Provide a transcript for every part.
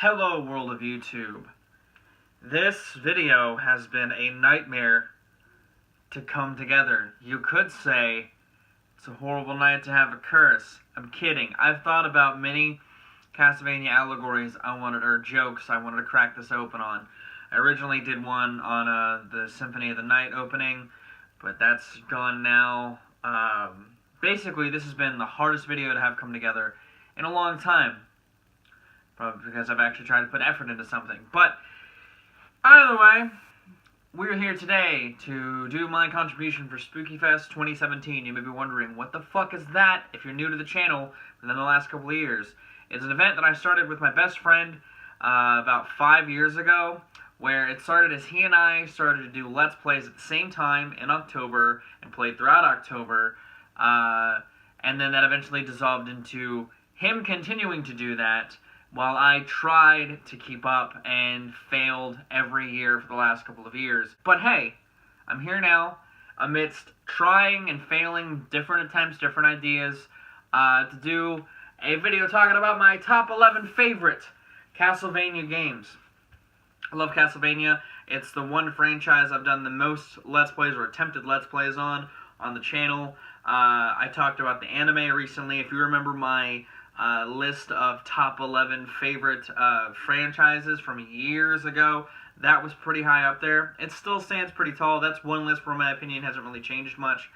Hello, world of YouTube. This video has been a nightmare to come together. You could say it's a horrible night to have a curse. I'm kidding. I've thought about many Castlevania allegories or jokes I wanted to crack this open on. I originally did one on the Symphony of the Night opening, but that's gone now. Basically, this has been the hardest video to have come together in a long time. Probably because I've actually tried to put effort into something. But, either way, we're here today to do my contribution for Spookyfest 2017. You may be wondering, what the fuck is that if you're new to the channel within the last couple of years? It's an event that I started with my best friend about 5 years ago, where it started as he and I started to do Let's Plays at the same time in October and played throughout October, and then that eventually dissolved into him continuing to do that while I tried to keep up and failed every year for the last couple of years. But hey, I'm here now, amidst trying and failing different attempts, different ideas, to do a video talking about my top 11 favorite Castlevania games. I love Castlevania. It's the one franchise I've done the most Let's Plays or attempted Let's Plays on the channel. I talked about the anime recently. If you remember my list of top 11 favorite franchises from years ago, that was pretty high up there. It still stands pretty tall. That's one list where my opinion hasn't really changed much.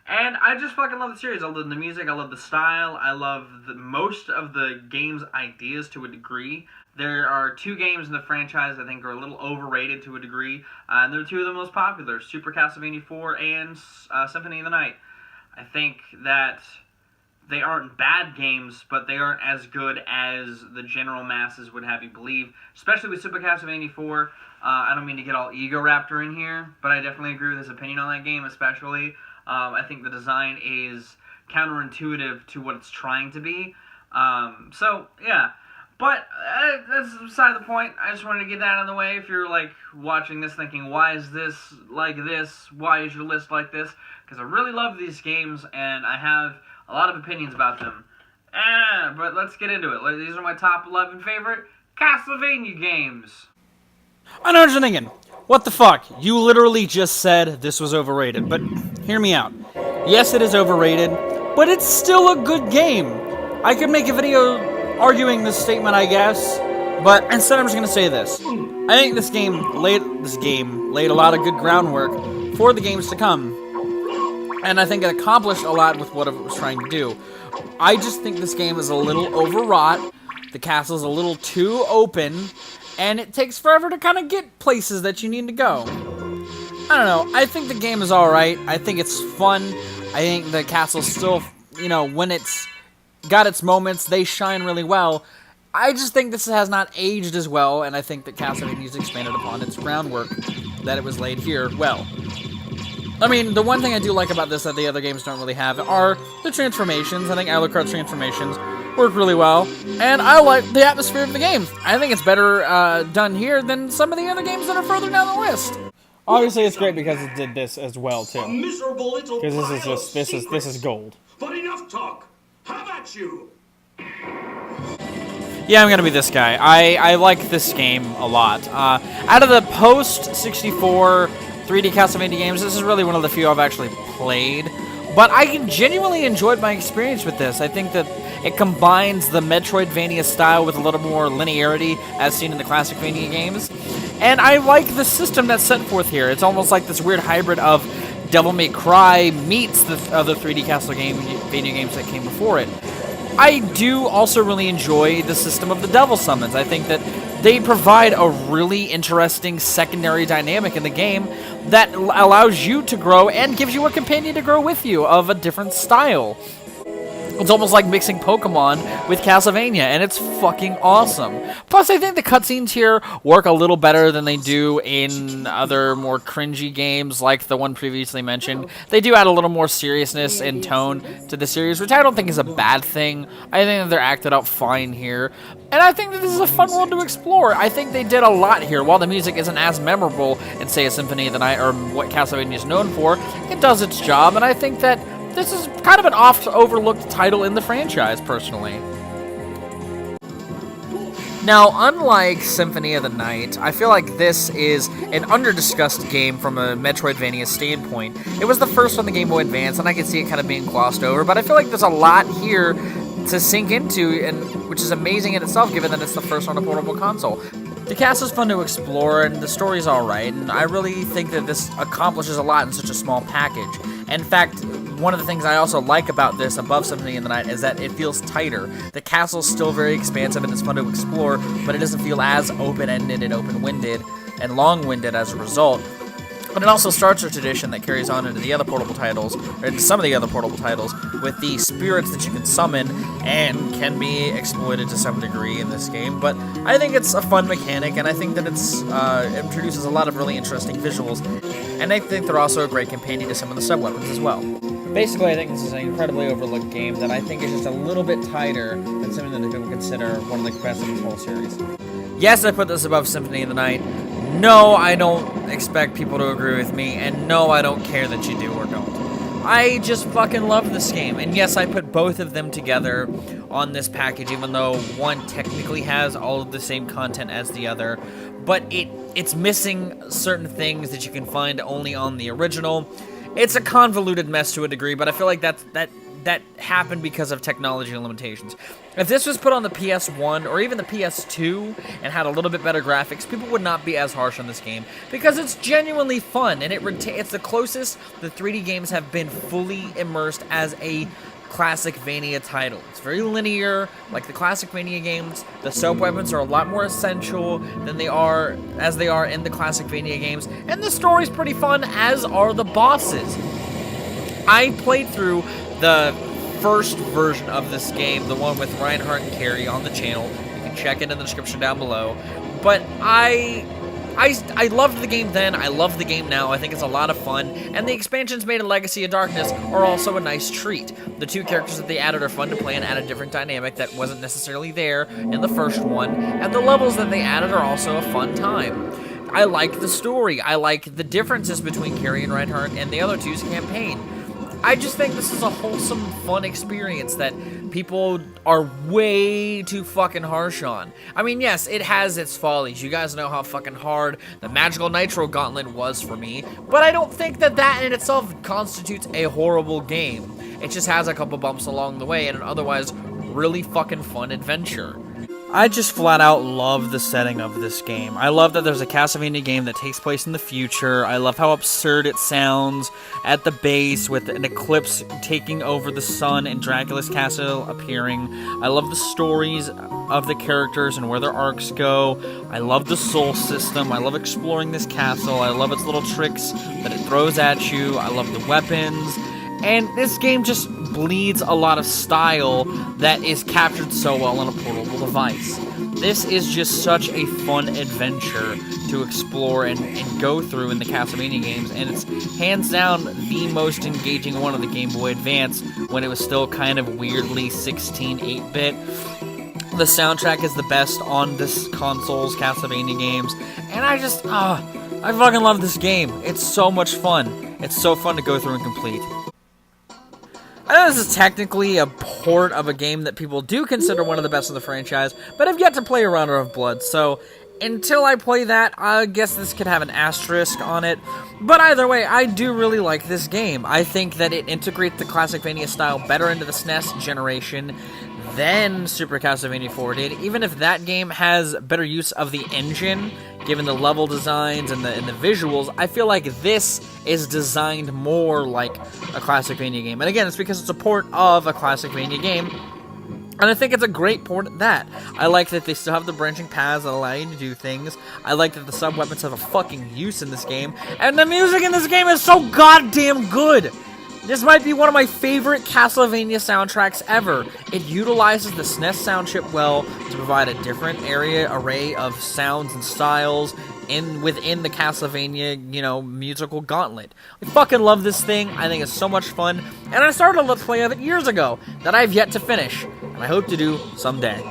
And I just fucking love the series. I love the music, I love the style, I love most of the game's ideas to a degree. There are two games in the franchise I think are a little overrated to a degree, and they're two of the most popular, Super Castlevania 4 and Symphony of the Night. I think that they aren't bad games, but they aren't as good as the general masses would have you believe, especially with Super Castlevania 4. I don't mean to get all Ego Raptor in here, but I definitely agree with his opinion on that game, especially. I think the design is counterintuitive to what it's trying to be. So, yeah. But, that's beside the point. I just wanted to get that out of the way. If you're, like, watching this thinking, why is this like this? Why is your list like this? Because I really love these games, and I have a lot of opinions about them. But let's get into it. These are my top 11 favorite Castlevania games. I know what you're thinking. What the fuck? You literally just said this was overrated, but hear me out. Yes, it is overrated, but it's still a good game. I could make a video arguing this statement, I guess, but instead I'm just gonna say this. I think this game laid a lot of good groundwork for the games to come, and I think it accomplished a lot with what it was trying to do. I just think this game is a little overwrought, the castle's a little too open, and it takes forever to kind of get places that you need to go. I don't know, I think the game is alright, I think it's fun, I think the castle's still, you know, when it's got its moments, they shine really well. I just think this has not aged as well, and I think that Castlevania's expanded upon its groundwork that it was laid here well. I mean, the one thing I do like about this that the other games don't really have are the transformations. I think Alucard's transformations work really well, and I like the atmosphere of the game. I think it's better done here than some of the other games that are further down the list. Obviously, it's great because it did this as well too. Because this is gold. But enough talk. How about you? Yeah, I'm gonna be this guy. I like this game a lot. Out of the post-64 3D Castlevania games, this is really one of the few I've actually played. But I genuinely enjoyed my experience with this. I think that it combines the Metroidvania style with a little more linearity as seen in the classic Vania games. And I like the system that's set forth here. It's almost like this weird hybrid of Devil May Cry meets the other 3D Castlevania games that came before it. I do also really enjoy the system of the Devil Summons. I think that they provide a really interesting secondary dynamic in the game that allows you to grow and gives you a companion to grow with you of a different style. It's almost like mixing Pokemon with Castlevania, and it's fucking awesome. Plus, I think the cutscenes here work a little better than they do in other more cringy games like the one previously mentioned. They do add a little more seriousness and tone to the series, which I don't think is a bad thing. I think that they're acted out fine here. And I think that this is a fun world to explore. I think they did a lot here. While the music isn't as memorable in, say, a Symphony of the Night or what Castlevania is known for, it does its job, and I think that this is kind of an oft-overlooked title in the franchise, personally. Now, unlike Symphony of the Night, I feel like this is an under-discussed game from a Metroidvania standpoint. It was the first on the Game Boy Advance, and I can see it kind of being glossed over, but I feel like there's a lot here to sink into, and which is amazing in itself, given that it's the first on a portable console. The castle's fun to explore, and the story's alright, and I really think that this accomplishes a lot in such a small package. In fact, one of the things I also like about this, above Symphony of the Night, is that it feels tighter. The castle's still very expansive and it's fun to explore, but it doesn't feel as open-ended and open-winded and long-winded as a result. But it also starts a tradition that carries on into the other portable titles, or into some of the other portable titles, with the spirits that you can summon and can be exploited to some degree in this game. But I think it's a fun mechanic, and I think that it's introduces a lot of really interesting visuals, and I think they're also a great companion to some of the sub-weapons as well. Basically, I think this is an incredibly overlooked game that I think is just a little bit tighter than something that people consider one of the best in the whole series. Yes, I put this above Symphony of the Night. No, I don't expect people to agree with me, and no, I don't care that you do or don't. I just fucking love this game, and yes, I put both of them together on this package, even though one technically has all of the same content as the other, but it's missing certain things that you can find only on the original. It's a convoluted mess to a degree, but I feel like that happened because of technology limitations. If this was put on the PS1 or even the PS2 and had a little bit better graphics, people would not be as harsh on this game because it's genuinely fun, and it's the closest the 3D games have been fully immersed as a Classicvania title. It's very linear, like the Classicvania games. The soap weapons are a lot more essential than they are in the Classicvania games, and the story's pretty fun, as are the bosses. I played through the first version of this game, the one with Reinhardt and Carrie on the channel. You can check it in the description down below. But I loved the game then, I love the game now, I think it's a lot of fun, and the expansions made in Legacy of Darkness are also a nice treat. The two characters that they added are fun to play and add a different dynamic that wasn't necessarily there in the first one, and the levels that they added are also a fun time. I like the story, I like the differences between Carrie and Reinhardt and the other two's campaign. I just think this is a wholesome, fun experience that people are way too fucking harsh on. I mean, yes, it has its follies. You guys know how fucking hard the Magical Nitro Gauntlet was for me, but I don't think that in itself constitutes a horrible game. It just has a couple bumps along the way and an otherwise really fucking fun adventure. I just flat out love the setting of this game. I love that there's a Castlevania game that takes place in the future. I love how absurd it sounds at the base with an eclipse taking over the sun and Dracula's castle appearing. I love the stories of the characters and where their arcs go. I love the soul system. I love exploring this castle. I love its little tricks that it throws at you. I love the weapons. And this game just bleeds a lot of style that is captured so well on a portable device. This is just such a fun adventure to explore and go through in the Castlevania games, and it's hands down the most engaging one of the Game Boy Advance when it was still kind of weirdly 16 8-bit. The soundtrack is the best on this console's Castlevania games, and I fucking love this game. It's so much fun. It's so fun to go through and complete. I know this is technically a port of a game that people do consider one of the best in the franchise, but I've yet to play A Runner of Blood, so until I play that, I guess this could have an asterisk on it. But either way, I do really like this game. I think that it integrates the Classicvania style better into the SNES generation than Super Castlevania 4 did, even if that game has better use of the engine, given the level designs and the visuals. I feel like this is designed more like a Classicvania game. And again, it's because it's a port of a Classicvania game, and I think it's a great port at that. I like that they still have the branching paths that allow you to do things. I like that the sub-weapons have a fucking use in this game, and the music in this game is so goddamn good! This might be one of my favorite Castlevania soundtracks ever. It utilizes the SNES sound chip well to provide a different array of sounds and styles within the Castlevania, musical gauntlet. I fucking love this thing. I think it's so much fun, and I started a Let's Play of it years ago that I've yet to finish, and I hope to do someday.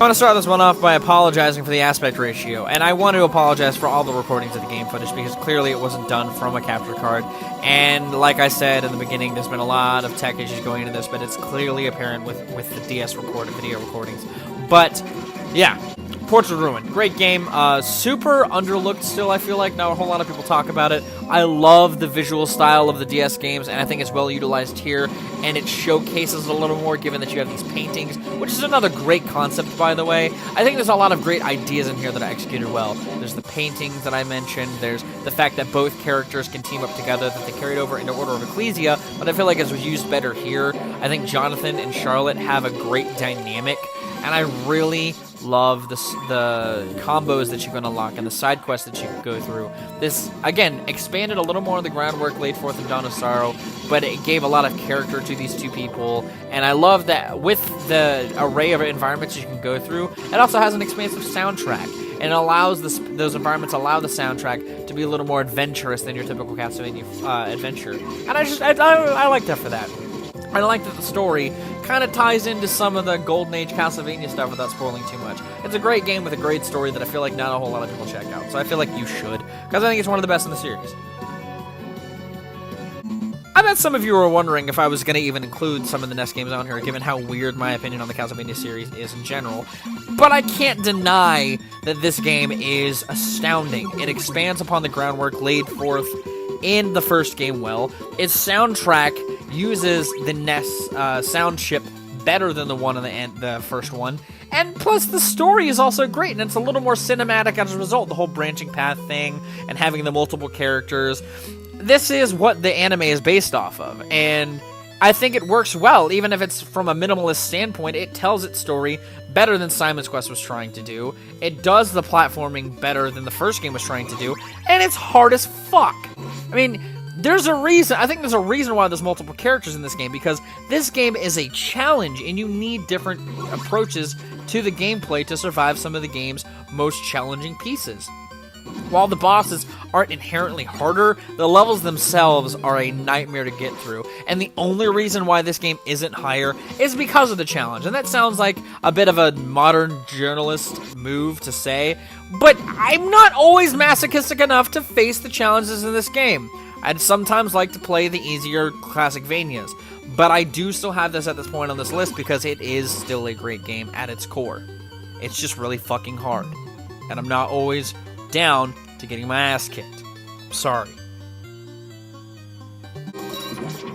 I want to start this one off by apologizing for the aspect ratio, and I want to apologize for all the recordings of the game footage because clearly it wasn't done from a capture card, and like I said in the beginning, there's been a lot of tech issues going into this, but it's clearly apparent with the DS video recordings. But, yeah. Portrait of Ruin, great game, super underlooked still, I feel like. Not a whole lot of people talk about it. I love the visual style of the DS games, and I think it's well utilized here, and it showcases a little more given that you have these paintings, which is another great concept, by the way. I think there's a lot of great ideas in here that are executed well. There's the paintings that I mentioned, there's the fact that both characters can team up together, that they carried over into Order of Ecclesia, but I feel like it's used better here. I think Jonathan and Charlotte have a great dynamic, and I really love the combos that you can unlock and the side quests that you can go through. This, again, expanded a little more on the groundwork laid forth in Dawn of Sorrow, but it gave a lot of character to these two people, and I love that with the array of environments you can go through, it also has an expansive soundtrack, and it allows those environments allow the soundtrack to be a little more adventurous than your typical Castlevania adventure, and I like that for that. I like that the story kind of ties into some of the Golden Age Castlevania stuff without spoiling too much. It's a great game with a great story that I feel like not a whole lot of people check out, so I feel like you should, because I think it's one of the best in the series. I bet some of you were wondering if I was going to even include some of the NES games on here, given how weird my opinion on the Castlevania series is in general, but I can't deny that this game is astounding. It expands upon the groundwork laid forth in the first game well. Its soundtrack uses the NES sound chip better than the one in the first one, and plus the story is also great, and it's a little more cinematic as a result, the whole branching path thing and having the multiple characters. This is what the anime is based off of, and I think it works well, even if it's from a minimalist standpoint. It tells its story better than Simon's Quest was trying to do. It does the platforming better than the first game was trying to do, and it's hard as fuck. I mean, there's a reason, I think there's a reason why there's multiple characters in this game, because this game is a challenge, and you need different approaches to the gameplay to survive some of the game's most challenging pieces. While the bosses aren't inherently harder, the levels themselves are a nightmare to get through, and the only reason why this game isn't higher is because of the challenge, and that sounds like a bit of a modern journalist move to say, but I'm not always masochistic enough to face the challenges in this game. I'd sometimes like to play the easier classic Vanias, but I do still have this at this point on this list because it is still a great game at its core. It's just really fucking hard, and I'm not always down to getting my ass kicked. Sorry.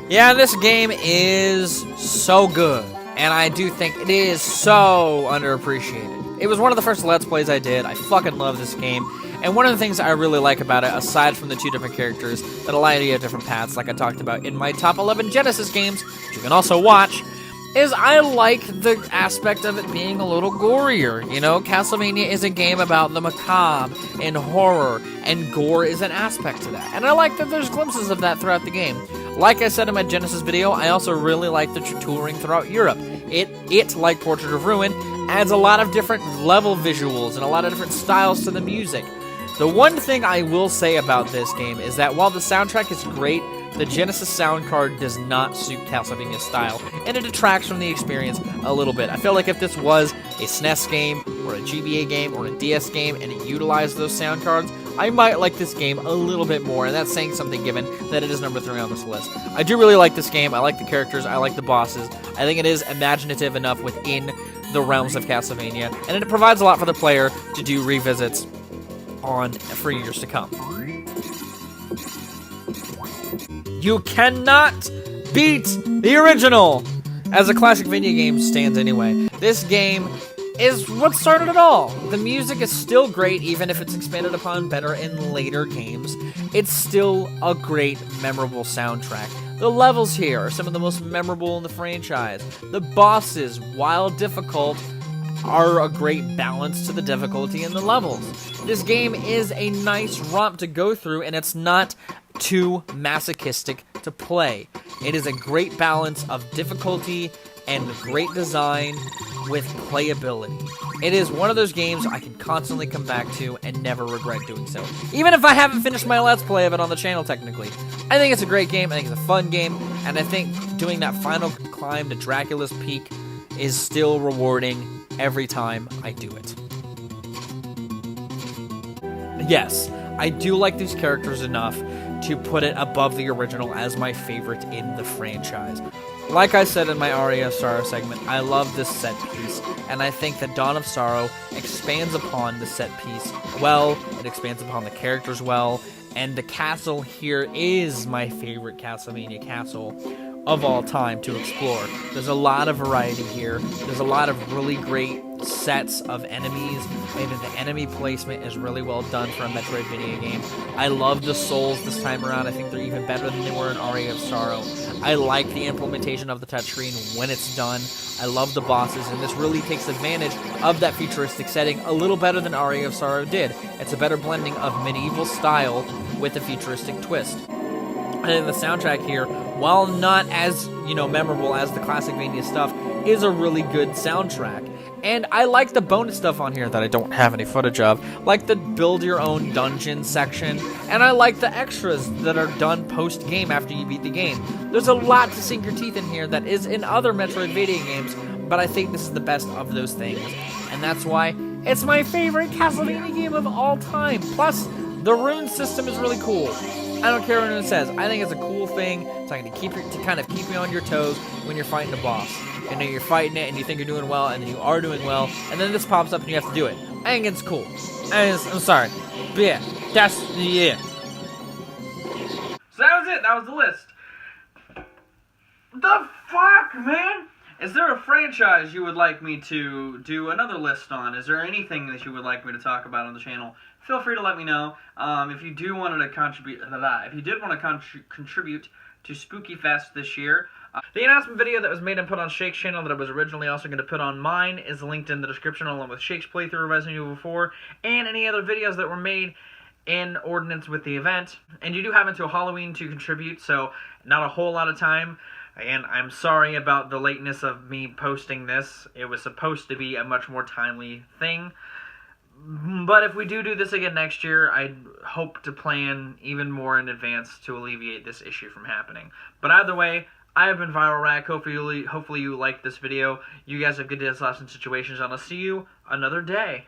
Yeah, this game is so good, and I do think it is so underappreciated. It was one of the first Let's Plays I did. I fucking love this game, and one of the things I really like about it, aside from the two different characters that allow you to have different paths, like I talked about in my top 11 Genesis games, which you can also watch, is I like the aspect of it being a little gorier. You know, Castlevania is a game about the macabre and horror, and gore is an aspect to that. And I like that there's glimpses of that throughout the game. Like I said in my Genesis video, I also really like the touring throughout Europe. It, like Portrait of Ruin, adds a lot of different level visuals and a lot of different styles to the music. The one thing I will say about this game is that while the soundtrack is great, the Genesis sound card does not suit Castlevania's style, and it detracts from the experience a little bit. I feel like if this was a SNES game, or a GBA game, or a DS game, and it utilized those sound cards, I might like this game a little bit more, and that's saying something given that it is number 3 on this list. I do really like this game. I like the characters. I like the bosses. I think it is imaginative enough within the realms of Castlevania, and it provides a lot for the player to do revisits on for years to come. You cannot beat the original, as a classic video game stands anyway. This game is what started it all. The music is still great, even if it's expanded upon better in later games. It's still a great, memorable soundtrack. The levels here are some of the most memorable in the franchise. The bosses, while difficult, are a great balance to the difficulty in the levels. This game is a nice romp to go through, and it's not too masochistic to play. It is a great balance of difficulty and great design with playability. It is one of those games I can constantly come back to and never regret doing so. Even if I haven't finished my Let's Play of it on the channel, technically. I think it's a great game, I think it's a fun game, and I think doing that final climb to Dracula's Peak is still rewarding every time I do it. Yes, I do like these characters enough to put it above the original as my favorite in the franchise. Like I said in my Aria of Sorrow segment, I love this set piece, and I think that Dawn of Sorrow expands upon the set piece well, it expands upon the characters well, and the castle here is my favorite Castlevania castle of all time to explore. There's a lot of variety here. There's a lot of really great sets of enemies. Maybe the enemy placement is really well done for a Metroidvania game. I love the souls this time around. I think they're even better than they were in Aria of Sorrow. I like the implementation of the touchscreen when it's done. I love the bosses, and this really takes advantage of that futuristic setting a little better than Aria of Sorrow did. It's a better blending of medieval style with a futuristic twist. And the soundtrack here, while not as, memorable as the classic Mania stuff, is a really good soundtrack. And I like the bonus stuff on here that I don't have any footage of, like the build your own dungeon section, and I like the extras that are done post-game after you beat the game. There's a lot to sink your teeth in here that is in other Metroidvania games, but I think this is the best of those things. And that's why it's my favorite Castlevania game of all time. Plus, the rune system is really cool. I don't care what anyone says. I think it's a cool thing. It's going to kind of keep you on your toes when you're fighting a boss. And then you're fighting it, and you think you're doing well, and then you are doing well, and then this pops up, and you have to do it. I think it's cool. I'm sorry. But yeah, yeah. So that was it. That was the list. The fuck, man? Is there a franchise you would like me to do another list on? Is there anything that you would like me to talk about on the channel? Feel free to let me know. If you do want to contribute, if you did want to contribute to Spookyfest this year, the announcement video that was made and put on Shake's channel that I was originally also going to put on mine is linked in the description, along with Shake's playthrough of Resident Evil 4 and any other videos that were made in ordinance with the event. And you do have until Halloween to contribute, so not a whole lot of time. And I'm sorry about the lateness of me posting this. It was supposed to be a much more timely thing. But if we do this again next year, I hope to plan even more in advance to alleviate this issue from happening. But either way, I have been Viral Rack. Hopefully you liked this video. You guys have good days, lives, and situations, and I'll see you another day.